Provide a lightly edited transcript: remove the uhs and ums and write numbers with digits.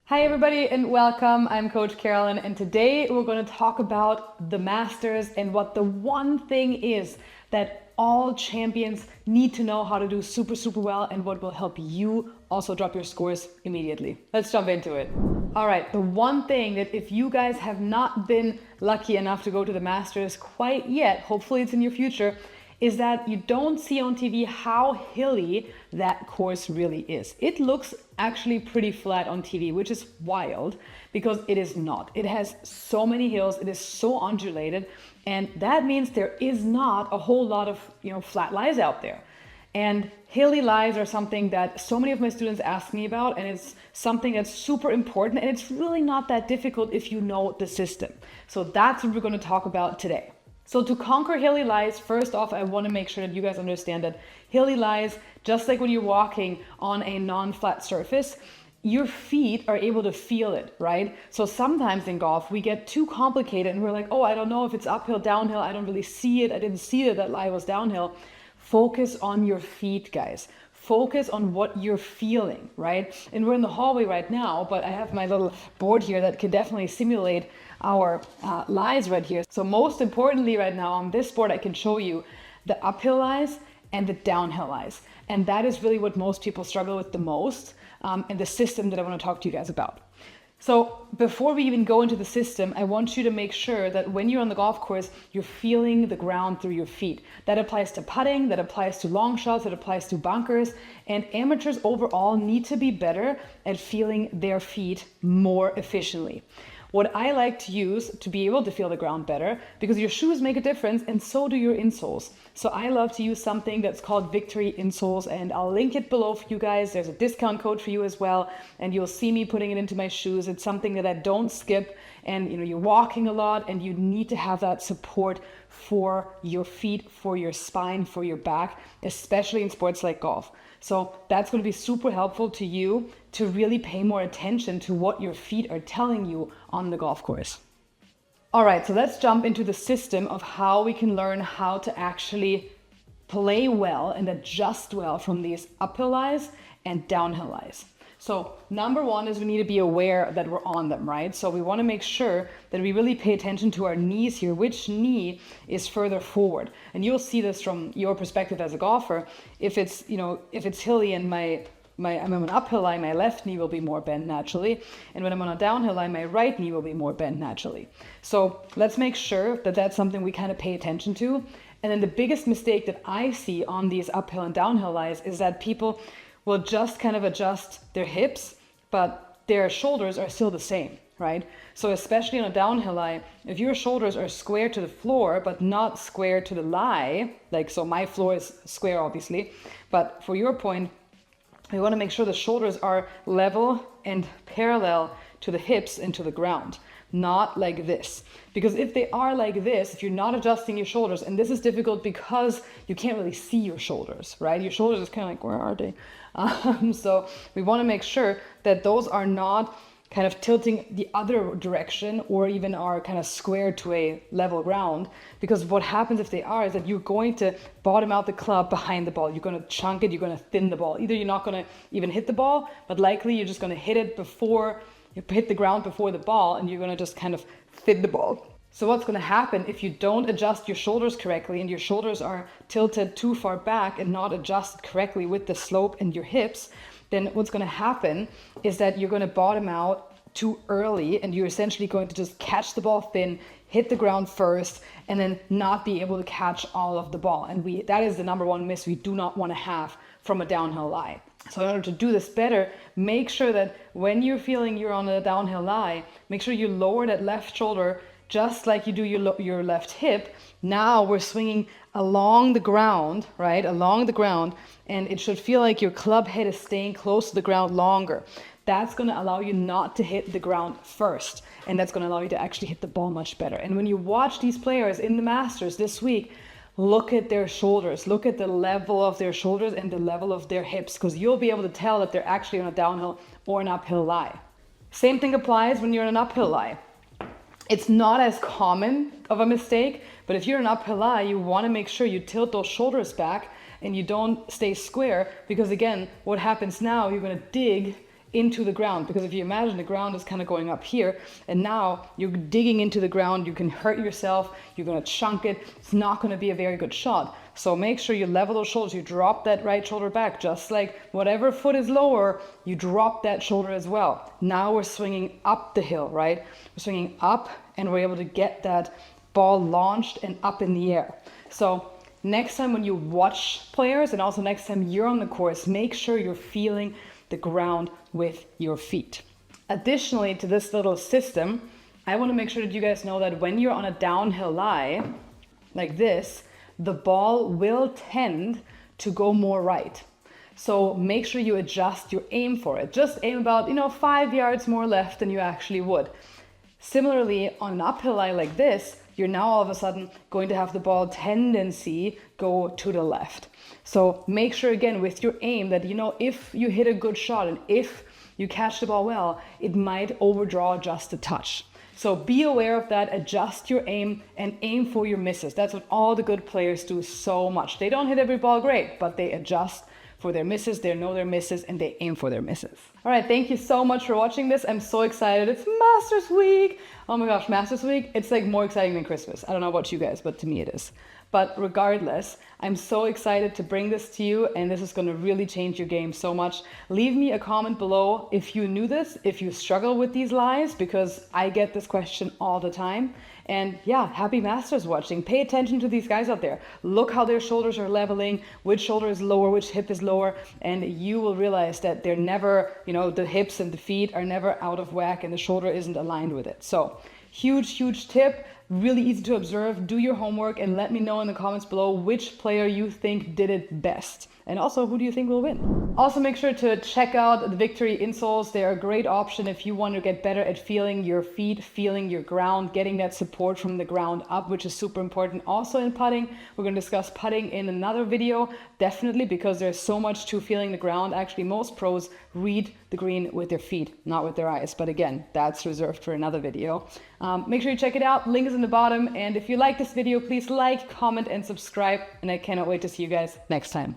Hi everybody and welcome. I'm Coach Carolyn and today we're going to talk about the Masters and what the one thing is that all champions need to know how to do super well and what will help you also drop your scores immediately. Let's jump into it. All right, the one thing that if you guys have not been lucky enough to go to the Masters quite yet, hopefully it's in your future, is that you don't see on TV how hilly that course really is. It looks actually pretty flat on TV, which is wild because it is not. It has so many hills, it is so undulated, and that means there is not a whole lot of, flat lies out there. And hilly lies are something that so many of my students ask me about, and it's something that's super important, and it's really not that difficult if you know the system. So that's what we're going to talk about today. So to conquer hilly lies, first off, I want to make sure that you guys understand that hilly lies, just like when you're walking on a non-flat surface, your feet are able to feel it, right? So sometimes in golf, we get too complicated and we're like, oh, I don't know if it's uphill, downhill. I don't really see it. I didn't see that that lie was downhill. Focus on your feet, guys. Focus on what you're feeling, right? And we're in the hallway right now, but I have my little board here that can definitely simulate our lies right here. So most importantly right now on this board, I can show you the uphill lies and the downhill lies. And that is really what most people struggle with the most, and the system that I want to talk to you guys about. So before we even go into the system, I want you to make sure that when you're on the golf course, you're feeling the ground through your feet. That applies to putting, that applies to long shots, that applies to bunkers. And amateurs overall need to be better at feeling their feet more efficiently. What I like to use to be able to feel the ground better, because your shoes make a difference and so do your insoles. So I love to use something that's called Victory Insoles, and I'll link it below for you guys. There's a discount code for you as well, and you'll see me putting it into my shoes. It's something that I don't skip, and you're walking a lot and you need to have that support for your feet, for your spine, for your back, especially in sports like golf. So that's going to be super helpful to you to really pay more attention to what your feet are telling you on the golf course. All right, so let's jump into the system of how we can learn how to actually play well and adjust well from these uphill lies and downhill lies. So number one is we need to be aware that we're on them, right? So we want to make sure that we really pay attention to our knees here. Which knee is further forward? And you'll see this from your perspective as a golfer. If it's hilly and I'm on an uphill lie, my left knee will be more bent naturally. And when I'm on a downhill lie, my right knee will be more bent naturally. So let's make sure that that's something we kind of pay attention to. And then the biggest mistake that I see on these uphill and downhill lies is that people will just kind of adjust their hips, but their shoulders are still the same, right? So especially on a downhill lie, if your shoulders are square to the floor, but not square to the lie, so my floor is square, obviously, but for your point, we want to make sure the shoulders are level and parallel to the hips and to the ground, not like this. Because if they are like this, if you're not adjusting your shoulders, and this is difficult because you can't really see your shoulders, right? Your shoulders is kind of like, where are they? So we want to make sure that those are not kind of tilting the other direction or even are kind of square to a level ground, because what happens if they are is that you're going to bottom out the club behind the ball. You're going to chunk it, you're going to thin the ball. Either you're not going to even hit the ball, but likely you're just going to hit it before you hit the ground before the ball, and you're going to just kind of thin the ball. So what's going to happen if you don't adjust your shoulders correctly and your shoulders are tilted too far back and not adjusted correctly with the slope and your hips, then what's going to happen is that you're going to bottom out too early and you're essentially going to just catch the ball thin, hit the ground first, and then not be able to catch all of the ball. And that is the number one miss we do not want to have from a downhill lie. So in order to do this better, make sure that when you're feeling you're on a downhill lie, make sure you lower that left shoulder just like you do your left hip. Now we're swinging along the ground, right? Along the ground, and it should feel like your club head is staying close to the ground longer. That's going to allow you not to hit the ground first, and that's going to allow you to actually hit the ball much better. And when you watch these players in the Masters this week, look at their shoulders, look at the level of their shoulders and the level of their hips, because you'll be able to tell that they're actually on a downhill or an uphill lie. Same thing applies when you're on an uphill lie. It's not as common of a mistake, but if you're an uphill lie, you want to make sure you tilt those shoulders back and you don't stay square, because again, what happens now, you're going to dig into the ground, because if you imagine the ground is kind of going up here and now you're digging into the ground, you can hurt yourself, you're going to chunk it. It's not going to be a very good shot. So make sure you level those shoulders, you drop that right shoulder back, just like whatever foot is lower, you drop that shoulder as well. Now we're swinging up the hill, right? We're swinging up and we're able to get that ball launched and up in the air. So next time when you watch players, and also next time you're on the course, make sure you're feeling the ground with your feet. Additionally to this little system, I want to make sure that you guys know that when you're on a downhill lie like this, the ball will tend to go more right. So make sure you adjust your aim for it. Just aim about 5 yards more left than you actually would. Similarly, on an uphill lie like this, you're now all of a sudden going to have the ball tendency go to the left. So make sure again with your aim that if you hit a good shot and if you catch the ball well, it might overdraw just a touch. So be aware of that, adjust your aim and aim for your misses. That's what all the good players do so much. They don't hit every ball great, but they adjust for their misses, they know their misses, and they aim for their misses. All right, thank you so much for watching this. I'm so excited. It's Masters Week. Oh my gosh, Masters Week, it's like more exciting than Christmas. I don't know about you guys, but to me it is. But regardless, I'm so excited to bring this to you, and this is going to really change your game so much. Leave me a comment below if you knew this, if you struggle with these lies, because I get this question all the time. And yeah, happy Masters watching. Pay attention to these guys out there. Look how their shoulders are leveling, which shoulder is lower, which hip is lower, and you will realize that they're never, the hips and the feet are never out of whack and the shoulder isn't aligned with it. So huge tip. Really easy to observe. Do your homework and let me know in the comments below which player you think did it best. And also, who do you think will win? Also, make sure to check out the Victory insoles. They're a great option if you want to get better at feeling your feet, feeling your ground, getting that support from the ground up, which is super important. Also in putting, we're going to discuss putting in another video, definitely, because there's so much to feeling the ground. Actually, most pros read the green with their feet, not with their eyes. But again, that's reserved for another video. Make sure you check it out. Link is in the bottom. And if you like this video, please like, comment, and subscribe. And I cannot wait to see you guys next time.